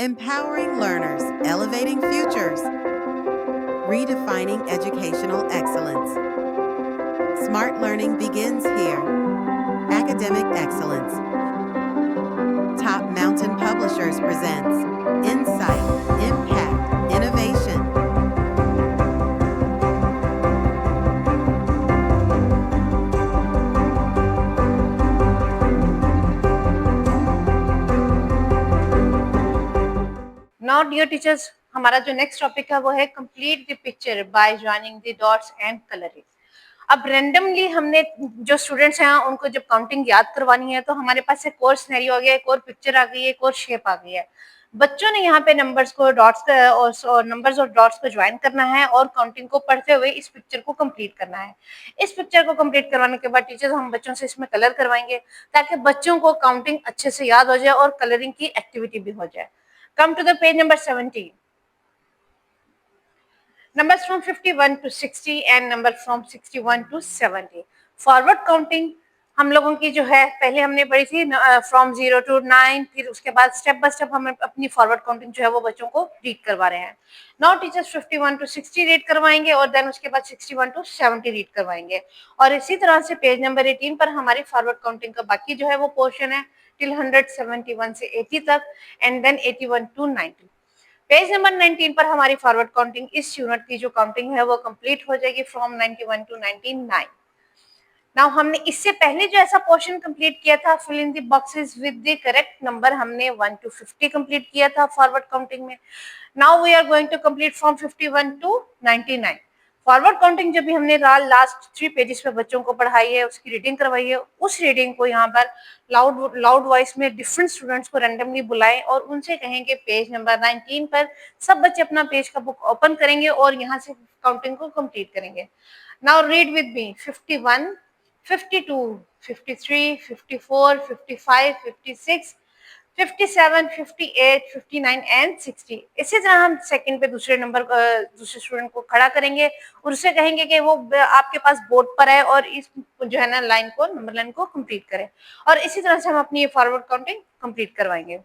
Empowering learners, elevating futures. Redefining educational excellence. Smart learning begins here. Academic excellence. Top Mountain Publishers presents Insight, Impact, Innovation. Now dear teachers, हमारा जो next topic है वो है complete the picture by joining the dots and colouring. अब randomly हमने जो students हैं उनको जब काउंटिंग याद करवानी है तो हमारे पास एक और सिनेरियो आ गया, एक और पिक्चर आ गई है, एक और शेप आ गई है। बच्चों ने यहाँ पे नंबर्स को डॉट्स और नंबर्स और डॉट्स को ज्वाइन करना है और काउंटिंग को पढ़ते हुए इस पिक्चर को कंप्लीट करना है। इस पिक्चर को कंप्लीट करवाने के बाद टीचर्स हम बच्चों से इसमें कलर करवाएंगे ताकि बच्चों को काउंटिंग अच्छे से याद हो जाए और कलरिंग की एक्टिविटी भी हो जाए। Come to the page number 17. Numbers from 51 to 60 and numbers from 61 to 70. Forward counting हम लोगों की जो है पहले हमने पढ़ी थी फ्रॉम 0 to 9, फिर उसके बाद स्टेप बाय स्टेप हम अपनी फॉरवर्ड काउंटिंग जो है वो बच्चों को रीड करवा रहे हैं। नाउ टीचर्स 51 to 60 रीड करवाएंगे और देन उसके बाद 61 to 70 रीड करवाएंगे। और इसी तरह से पेज नंबर 18 पर हमारी फॉरवर्ड काउंटिंग का बाकी जो है वो पोर्शन है टिल 171 से 80 तक and then 81 to 90। Page number 19 पर हमारी फॉरवर्ड काउंटिंग इस यूनिट की जो काउंटिंग है वो कंप्लीट हो जाएगी फ्रॉम 91 to 99। नाउ हमने इससे पहले जो ऐसा पोर्शन कंप्लीट किया था fill in the boxes with the correct number, हमने 1 to 50 कंप्लीट किया था फॉरवर्ड काउंटिंग में। Now we are going to complete from 51 to 99। Forward counting जब भी हमने लास्ट 3 पेजेस पे बच्चों को पढ़ाई है, उसकी रीडिंग करवाई है, उस रीडिंग को यहाँ पर लाउड वॉइस में डिफरेंट स्टूडेंट्स को रैंडमली बुलाएं और उनसे कहें कि पेज नंबर 19 पर सब बच्चे अपना पेज का बुक ओपन करेंगे और यहाँ से काउंटिंग को कंप्लीट करेंगे। Now read with me 51, 52, 53, 54, 55, 56, 57, 58, 59 and 60। इसी तरह हम सेकंड पे दूसरे स्टूडेंट को खड़ा करेंगे और उससे कहेंगे कि वो आपके पास बोर्ड पर है और इस जो है ना नंबर लाइन को कंप्लीट करें। और इसी तरह से हम अपनी फॉरवर्ड काउंटिंग कंप्लीट करवाएंगे।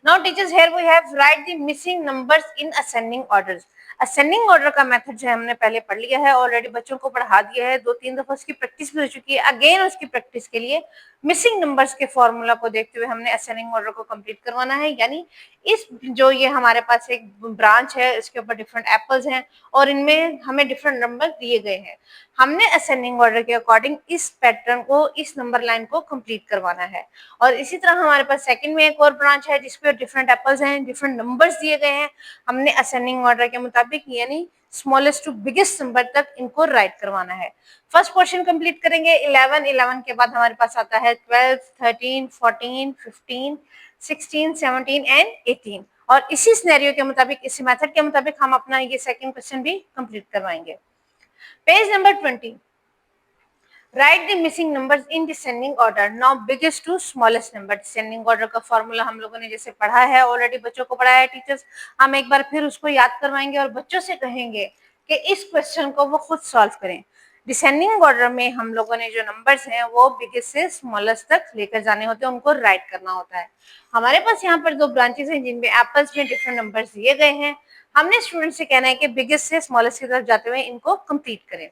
Now teachers, here we have write the missing numbers in ascending orders. Ascending order का मेथड जो है हमने पहले पढ़ लिया है, ऑलरेडी बच्चों को पढ़ा दिया है, 2-3 दफा उसकी प्रैक्टिस भी हो चुकी है। अगेन उसकी प्रैक्टिस के लिए मिसिंग नंबर्स के फॉर्मूला को देखते हुए हमने असेंडिंग ऑर्डर को कंप्लीट करवाना है। यानी इस जो ये हमारे पास एक ब्रांच है, इसके ऊपर डिफरेंट एप्पल्स हैं और इनमें हमें डिफरेंट नंबर दिए गए हैं। हमने असेंडिंग ऑर्डर के अकॉर्डिंग इस पैटर्न को, इस नंबर लाइन को कंप्लीट करवाना है। और इसी तरह हमारे पास सेकंड में एक और ब्रांच है जिसपे डिफरेंट एप्पल्स हैं, डिफरेंट नंबर्स दिए गए हैं। हमने असेंडिंग ऑर्डर के मुताबिक यानी स्मॉलेस्ट टू बिगेस्ट नंबर तक इनको राइट करवाना है। फर्स्ट पोर्शन कंप्लीट करेंगे 11 के बाद हमारे पास आता है 12, 13, 14, 15, 16, 17 एंड 18। और इसी सिनेरियो के मुताबिक, इसी मेथड के मुताबिक हम अपना ये सेकंड क्वेश्चन भी कंप्लीट करवाएंगे। Page number 20, write the missing numbers in descending order, now biggest to smallest number. Descending order का फॉर्मूला हम लोगों ने जैसे पढ़ा है, ऑलरेडी बच्चों को पढ़ाया है टीचर्स, हम एक बार फिर उसको याद करवाएंगे और बच्चों से कहेंगे कि इस क्वेश्चन को वो खुद सॉल्व करें। डिसेंडिंग ऑर्डर में हम लोगों ने जो नंबर्स हैं वो बिगेस्ट से स्मॉलेस्ट तक लेकर जाने होते हैं, उनको राइट करना होता है। हमारे पास यहाँ पर 2 ब्रांचेस हैं जिनमें एप्पल्स में डिफरेंट नंबर्स दिए गए हैं। हमने स्टूडेंट से कहना है कि बिगेस्ट से स्मॉलेस्ट की तरफ जाते हुए इनको कंप्लीट करें।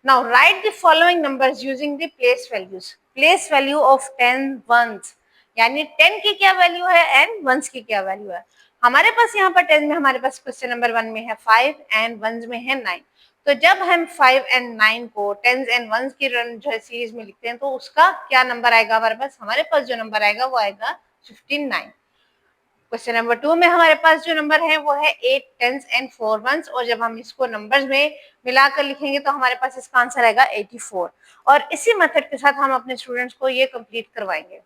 Now write the following numbers using the place values. Place value of 10 ones, यानी 10 की क्या वैल्यू है एंड वंस की क्या वैल्यू है। हमारे पास यहाँ पर 10 में हमारे पास क्वेश्चन नंबर 1 में है 5 एंड वंस में है 9। तो जब हम 5 एंड 9 को 10 एंड वंस की रन जो है सीरीज में लिखते हैं तो उसका क्या नंबर आएगा हमारे पास जो नंबर आएगा वो आएगा 59। क्वेश्चन नंबर 2 में हमारे पास जो नंबर है वो है 8 टेंस एंड 4 वंस, और जब हम इसको नंबर्स में मिलाकर लिखेंगे तो हमारे पास इसका आंसर आएगा 84। और इसी मेथड के साथ हम अपने स्टूडेंट्स को ये कंप्लीट करवाएंगे।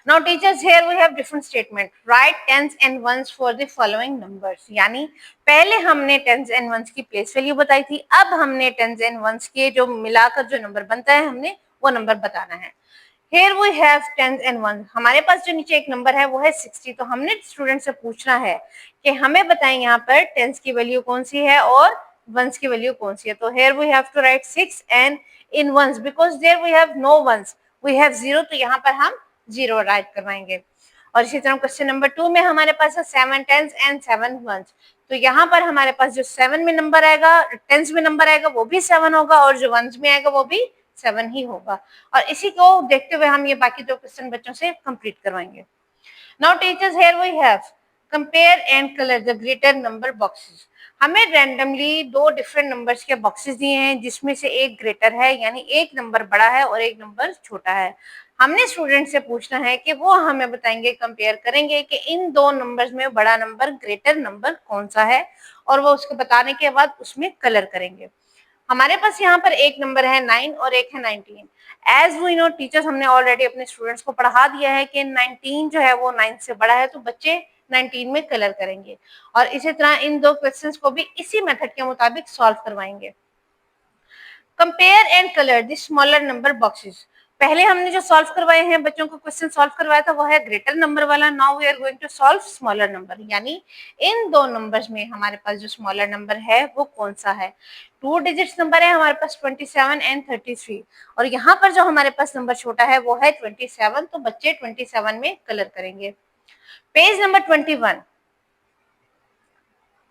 Now teachers, here we have different statement. Write tens and ones for the following numbers. यानी पहले हमने tens and ones की प्लेस वैल्यू बताई थी, अब हमने tens and ones के जो मिलाकर जो नंबर बनता है हमने वो नंबर बताना है। Here we have tens and ones. हमारे पास जो नीचे एक नंबर है वो है 60। तो हमने स्टूडेंट से पूछना है कि हमें बताएं यहाँ पर टेंस की वैल्यू कौन सी है और वंस की वैल्यू कौन सी है। तो here we have to write 6 and in ones because there we have no ones, we have 0, तो यहाँ पर हम 0 राइट करवाएंगे। और इसी तरह क्वेश्चन नंबर 2 में हमारे पास है 7 10s एंड 7 1s। तो यहाँ पर हमारे पास जो 7 में नंबर आएगा, 10s में नंबर आएगा वो भी 7 होगा, और जो 1s में आएगा वो भी 7 ही होगा। और इसी को देखते हुए हम ये बाकी 2 क्वेश्चन बच्चों से कंप्लीट करवाएंगे। Now teachers, here we have compare and color the greater number boxes। हमें रैंडमली 2 डिफरेंट नंबर्स के बॉक्सेस दिए हैं, जिसमें से एक ग्रेटर है यानी एक नंबर बड़ा है और एक नंबर छोटा है। हमने स्टूडेंट से पूछना है कि वो हमें बताएंगे, कंपेयर करेंगे कि इन 2 नंबर्स में बड़ा नंबर ग्रेटर नंबर कौन सा है, और वो उसको बताने के बाद उसमें कलर करेंगे। हमारे पास यहाँ पर एक नंबर है 9 और एक है 19। एज वी नो टीचर्स, हमने ऑलरेडी अपने स्टूडेंट्स को पढ़ा दिया है कि 19 जो है वो 9 से बड़ा है, तो बच्चे 19 में कलर करेंगे। और इसी तरह इन 2 क्वेश्चंस को भी इसी मेथड के मुताबिक सॉल्व करवाएंगे। Compare and colour the smaller number boxes. पहले हमने जो सॉल्व करवाए हैं, बच्चों को क्वेश्चन सॉल्व करवाया था, वो है ग्रेटर नंबर वाला। Now we are going to solve smaller number, यानी इन 2 नंबर्स में हमारे पास जो स्मॉलर नंबर है वो कौन सा है। 2 डिजिट्स नंबर है हमारे पास 27 एंड 33, और यहाँ पर जो हमारे पास नंबर छोटा है वो है 27, तो बच्चे 27 में कलर करेंगे। Page number 21,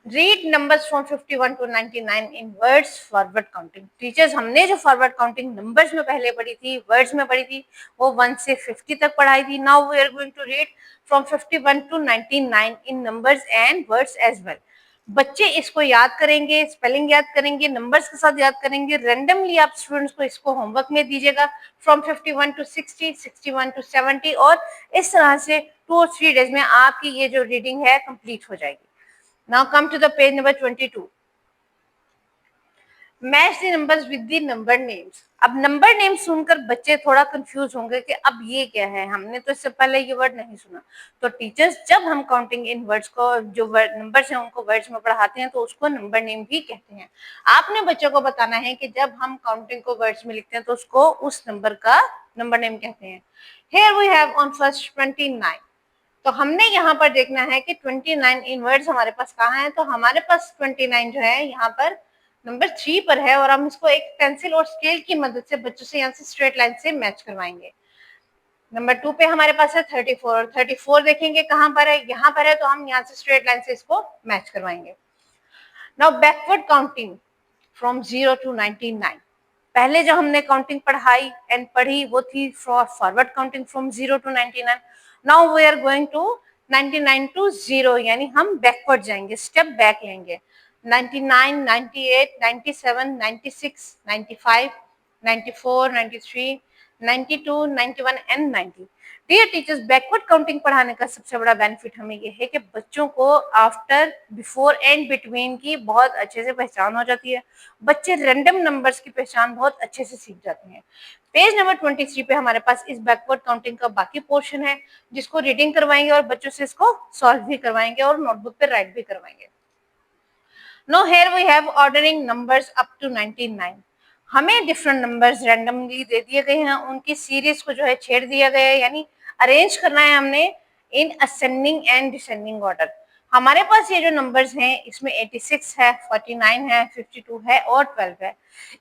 read numbers from 51 to 99 in words forward counting. Teachers, हमने जो फॉरवर्ड काउंटिंग नंबर्स में पहले पढ़ी थी, वर्ड्स में पढ़ी थी, वो 1 से 50 तक पढ़ाई थी। Now we are going to read from 51 to 99 in numbers and words as well. बच्चे इसको याद करेंगे, स्पेलिंग याद करेंगे, नंबर्स के साथ याद करेंगे। रैंडमली आप स्टूडेंट्स को इसको होमवर्क में दीजिएगा, फ्रॉम 51 to 60, 61 to 70, और इस तरह से 2 और 3 डेज में आपकी ये जो रीडिंग है कंप्लीट हो जाएगी। Now come to the page number 22. Match the numbers with the number names। अब नंबर नेम सुनकर बच्चे थोड़ा कंफ्यूज होंगे कि अब ये क्या है, हमने तो इससे पहले ये वर्ड नहीं सुना। तो टीचर्स, जब हम काउंटिंग इन वर्ड्स को, जो नंबर्स हैं उनको वर्ड्स में पढ़ाते हैं, तो उसको नंबर नेम भी कहते हैं। आपने बच्चों को बताना है कि जब हम काउंटिंग को वर्ड्स में लिखते हैं तो उसको उस नंबर का नंबर नेम कहते हैं। Here we have on first 29। तो हमने यहाँ पर देखना है कि 29 इन वर्ड्स हमारे पास कहाँ है। तो हमारे पास 29 जो है यहाँ पर नंबर 3 पर है, और हम इसको एक पेंसिल और स्केल की मदद से बच्चों से यहाँ से स्ट्रेट लाइन से मैच करवाएंगे। नंबर 2 पे हमारे पास है 34, और 34 देखेंगे कहाँ पर है, यहाँ पर है, तो हम यहाँ से स्ट्रेट लाइन से इसको मैच करवाएंगे। Now backward counting from 0 to 99। पहले जो हमने काउंटिंग पढ़ाई एंड पढ़ी वो थी forward counting from 0 to 99। Now we are going to 99 to 0, यानी हम बैकवर्ड जाएंगे, स्टेप बैक लेंगे। 99, 98, 97, 96, 95, 94, 93, 92, 91 and 90। Dear teachers, backward counting पढ़ाने का सबसे बड़ा बेनिफिट हमें ये है कि बच्चों को आफ्टर, बिफोर एंड बिटवीन की बहुत अच्छे से पहचान हो जाती है। बच्चे रैंडम नंबर्स की पहचान बहुत अच्छे से सीख जाते हैं। पेज नंबर 23 पे हमारे पास इस बैकवर्ड काउंटिंग का बाकी पोर्शन है, जिसको रीडिंग करवाएंगे और बच्चों से इसको सॉल्व भी करवाएंगे और नोटबुक पे राइट भी करवाएंगे। Now here we have ordering numbers up to 99। हमें डिफरेंट नंबर्स रैंडमली दे दिए गए हैं, उनकी सीरीज को जो है छेड़ दिया गया है, यानी अरेंज करना है हमने in ascending and descending order. हमारे पास ये जो नंबर्स हैं इसमें 86 है, 49 है, 52 है और 12 है।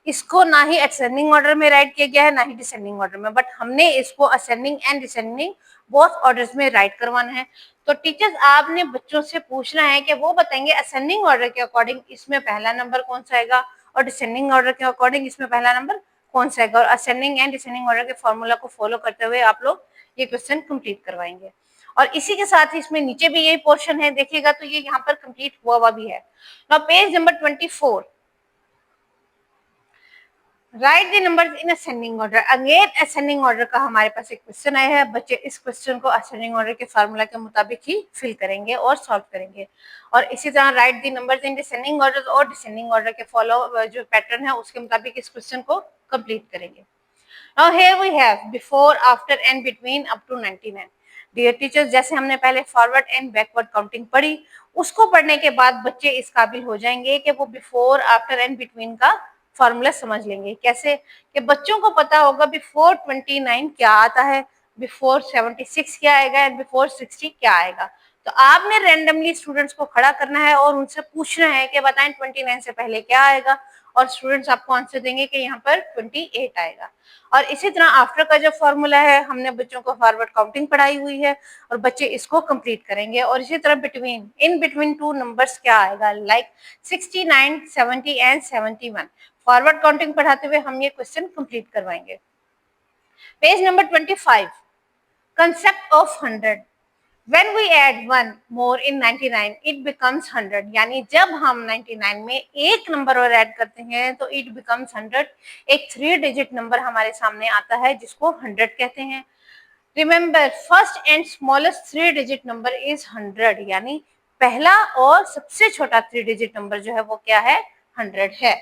इसको ना ही असेंडिंग ऑर्डर में राइट किया गया है ना ही डिसेंडिंग ऑर्डर में, बट हमने इसको ascending and descending both orders में राइट करवाना है। तो टीचर्स, आपने बच्चों से पूछना है कि वो बताएंगे असेंडिंग ऑर्डर के अकॉर्डिंग इसमें पहला नंबर कौन सा आएगा, और डिसेंडिंग ऑर्डर के अकॉर्डिंग इसमें पहला नंबर कौन सा आएगा। और असेंडिंग एंड डिसेंडिंग ऑर्डर के फॉर्मूला को फॉलो करते हुए आप लोग ये क्वेश्चन कंप्लीट करवाएंगे। और इसी के साथ ही इसमें नीचे भी यही पोर्शन है, देखिएगा तो ये यहाँ पर कंप्लीट हुआ भी है। Now page number 24, right the numbers in ascending order. Again ascending order का हमारे पास एक क्वेश्चन आया है। बच्चे इस क्वेश्चन को असेंडिंग ऑर्डर के फार्मूला के मुताबिक ही फिल करेंगे और सॉल्व करेंगे। और इसी तरह write the numbers in descending order और डिसेंडिंग ऑर्डर के फॉलो जो पैटर्न है उसके मुताबिक इस क्वेश्चन को कंप्लीट करेंगे। Now here we have before, after and between up to 99। Dear teachers, जैसे हमने पहले फॉरवर्ड एंड बैकवर्ड काउंटिंग पढ़ी, उसको पढ़ने के बाद बच्चे इस काबिल हो जाएंगे कि वो बिफोर, आफ्टर एंड बिटवीन का फॉर्मूला समझ लेंगे। कैसे कि बच्चों को पता होगा बिफोर 29 क्या आता है, बिफोर 76 क्या आएगा एंड बिफोर 60 क्या आएगा। तो आपने रैंडमली स्टूडेंट्स को खड़ा करना है और उनसे पूछना है कि बताएं 29 से पहले क्या आएगा और स्टूडेंट्स आपको आंसर देंगे कि यहाँ पर 28 आएगा। और इसी तरह आफ्टर का जो फॉर्मूला है, हमने बच्चों को फॉरवर्ड काउंटिंग पढ़ाई हुई है और बच्चे इसको कंप्लीट करेंगे। और इसी तरह इन बिटवीन टू नंबर्स क्या आएगा, लाइक 69, 70 एंड 71। फॉरवर्ड काउंटिंग पढ़ाते हुए हम ये क्वेश्चन कंप्लीट करवाएंगे। Page number 25, concept of 100। When we add one more in 99, it becomes 100। यानी जब हम 99 में एक नंबर और ऐड करते हैं तो it becomes 100। एक 3 डिजिट नंबर हमारे सामने आता है जिसको 100 कहते हैं। Remember, first and smallest 3 digit number is 100। यानी पहला और सबसे छोटा 3 डिजिट नंबर जो है वो क्या है, 100 है।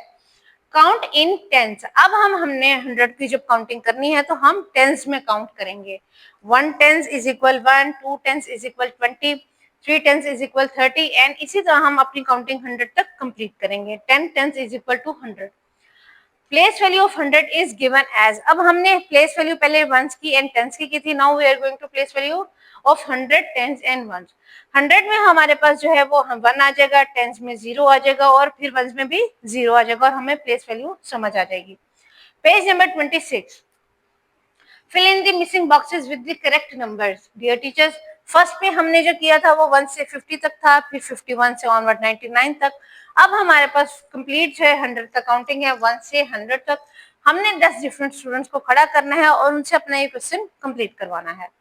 Count in tens. अब हमने 100 की जब काउंटिंग करनी है तो हम टेंस में काउंट करेंगे। 1 tens is equal 1, 2 tens is equal 20, 3 tens is equal 30 and इसी तरह हम अपनी काउंटिंग 100 तक कंप्लीट करेंगे। 10 tens is equal to 100। Place value of 100 is given as. अब हमने प्लेस वैल्यू पहले वंस की एंड टेंस की थी। Now we are going to place value of 100 tens and ones. 100 में हमारे पास जो है वो 1 आ जाएगा, टेंस में 0 आ जाएगा और फिर वंस में भी 0 आ जाएगा और हमें प्लेस वैल्यू समझ आ जाएगी। Page number 26, fill in the missing boxes with the correct numbers। Dear teachers, first में हमने जो किया था वो 1 से 50 तक था, फिर 51 से ऑनवर्ड 99 तक। अब हमारे पास कंप्लीट जो है 100 तक काउंटिंग है, 1 से 100 तक। हमने 10 डिफरेंट स्टूडेंट्स को खड़ा करना है और उनसे अपना ये क्वेश्चन कंप्लीट करवाना है।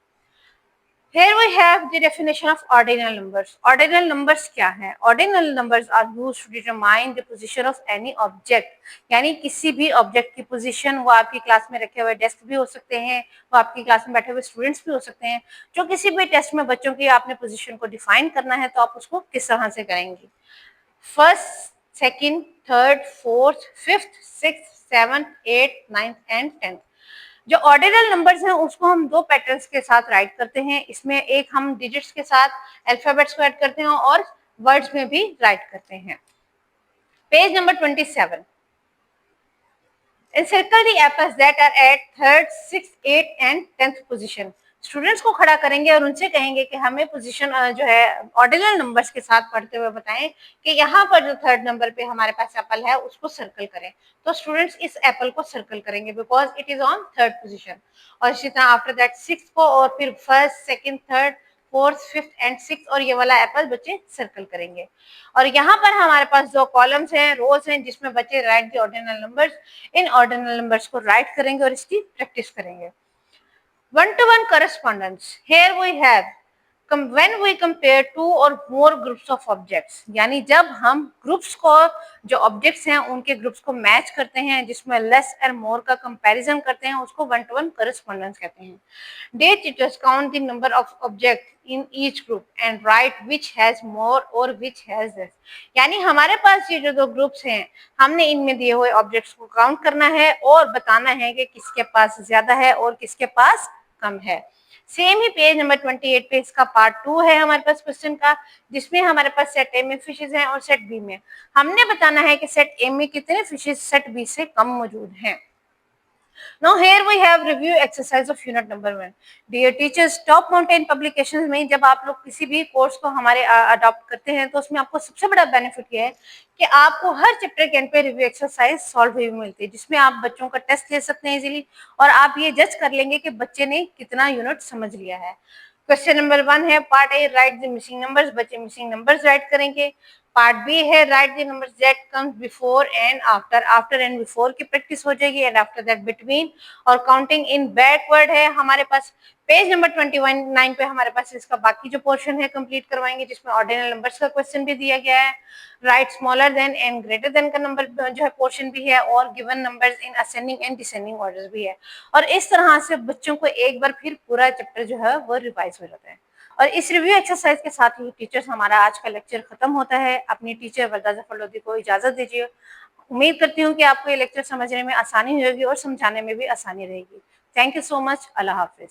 Here we have the definition of ordinal numbers। Ordinal numbers क्या है? Ordinal numbers are used to determine the position of any object। यानी किसी भी ऑब्जेक्ट की पोजीशन, वो आपकी क्लास में रखे हुए डेस्क भी हो सकते हैं, वो आपकी क्लास में बैठे हुए स्टूडेंट्स भी हो सकते हैं। जो किसी भी टेस्ट में बच्चों की आपने पोजीशन को डिफाइन करना है तो आप उसको किस तरह से करेंगे? First, second, third, fourth, fifth, sixth, seventh, eight, ninth and 10th। जो ऑर्डिनल नंबर्स हैं उसको हम 2 पैटर्न्स के साथ राइट करते हैं। इसमें एक हम डिजिट्स के साथ अल्फाबेट्स को ऐड करते हैं और वर्ड्स में भी राइट करते हैं। Page number 27, encircle the apples that are at 3rd, 6th, 8th and 10th position। Students को खड़ा करेंगे और उनसे कहेंगे कि हमें पोजीशन जो है ऑर्डिनल नंबर्स के साथ पढ़ते हुए बताएं कि यहाँ पर जो 3rd नंबर पे हमारे पास एप्पल है उसको सर्कल करें। तो स्टूडेंट्स इस एप्पल को सर्कल करेंगे because it is on 3rd position. और इसी तरह आफ्टर दैट 6th को और फिर 1st, 2nd, 3rd, 4th, 5th and 6th और ये वाला एप्पल बच्चे सर्कल करेंगे। और यहाँ पर हमारे पास 2 कॉलम्स हैं, रोज हैं, जिसमें बच्चे right the ordinal numbers. In ordinal numbers को राइट करेंगे और इसकी प्रैक्टिस करेंगे। 1-to-1 correspondence। Here we have when we compare 2 or more groups of objects। यानी जब हम ग्रुप्स को, जो ऑब्जेक्ट्स हैं उनके ग्रुप्स को मैच करते हैं, जिसमें लेस और मोर का कंपैरिजन करते हैं, उसको 1-to-1 correspondence कहते हैं। Dear teachers, count the number of objects in each group and write which has more or which has less। यानी हमारे पास ये जो 2 ग्रुप्स हैं, हमने इनमें दिए हुए ऑब्जेक्ट्स को काउंट करना है और बताना है कि किसके पास ज्यादा है और किसके पास कम है। सेम ही पेज नंबर 28 पे इसका पार्ट 2 है हमारे पास क्वेश्चन का, जिसमें हमारे पास सेट ए में फिशेस हैं और सेट बी में। हमने बताना है कि सेट ए में कितने फिशेस सेट बी से कम मौजूद हैं। Now here we have review exercise of unit number 1। Dear teachers, Top Mountain Publications में जब आप लोग किसी भी कोर्स को हमारे अडॉप्ट करते हैं तो उसमें आपको सबसे बड़ा बेनिफिट ये है कि आपको हर चैप्टर के एंड पे रिव्यू एक्सरसाइज सॉल्व हुई मिलती है, जिसमें आप बच्चों का टेस्ट ले सकते हैं इजीली और आप ये जज कर लेंगे कि बच्चे ने कितना यूनिट समझ लिया है। क्वेश्चन नंबर 1 है part A, right the missing numbers. बच्चे मिसिंग नंबर्स राइट करेंगे। पार्ट बी है right the numbers that comes before and after. After and before की प्रैक्टिस हो जाएगी एंड आफ्टर दैट बिटवीन। और काउंटिंग इन बैकवर्ड है हमारे पास। पेज नंबर 29 पे हमारे पास इसका बाकी जो पोर्शन है कंप्लीट करवाएंगे, जिसमें ऑर्डिनल नंबर्स का क्वेश्चन भी दिया गया है। Right smaller than and greater than का नंबर जो है पोर्शन भी है और given numbers in ascending and descending order भी है। और इस तरह से बच्चों को एक बार फिर पूरा चैप्टर जो है वो रिवाइज हो जाता है। और इस रिव्यू एक्सरसाइज के साथ ही टीचर्स हमारा आज का लेक्चर खत्म होता है। अपनी टीचर वरदा जफर लोधी को इजाजत दीजिए। उम्मीद करती हूँ कि आपको ये लेक्चर समझने में आसानी होगी और समझाने में भी आसानी रहेगी। Thank you so much. Allah Hafiz.